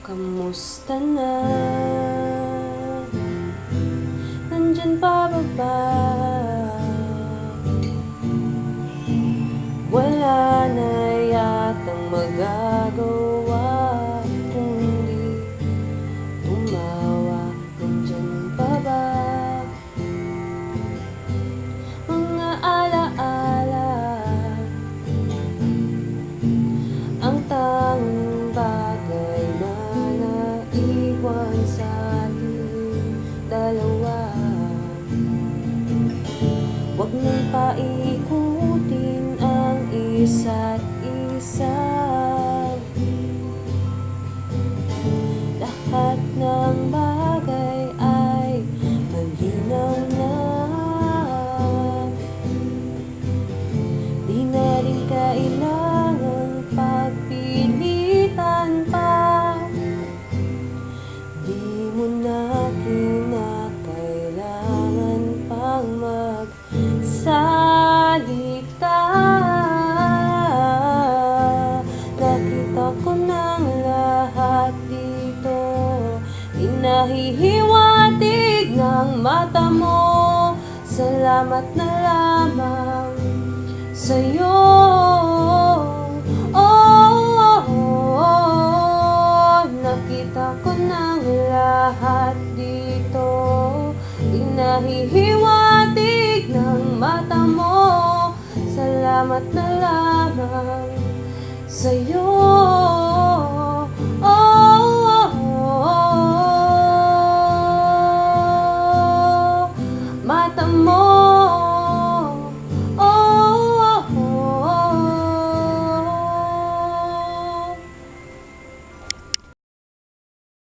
Kamusta na? Nandyan pa ba ba? Wala na yatang magagawa kundi tumawa. Nandyan pa ba mga alaala? Ang tanging bagay na naiwan sa ating dalawa. Huwag nang paikutin ang isa't isa. Lahat ng bagay ay malinaw na. Di na rin kailangang pagpilitan pa. Di mo na kinakailangan pang magsalita. Nakita ko ng lahat dito, inahihiwatig ng mata mo. Salamat na lamang sa'yo. Nakita ko ng lahat dito, inahihiwatig ng mata mo. Salamat na lamang sa'yo.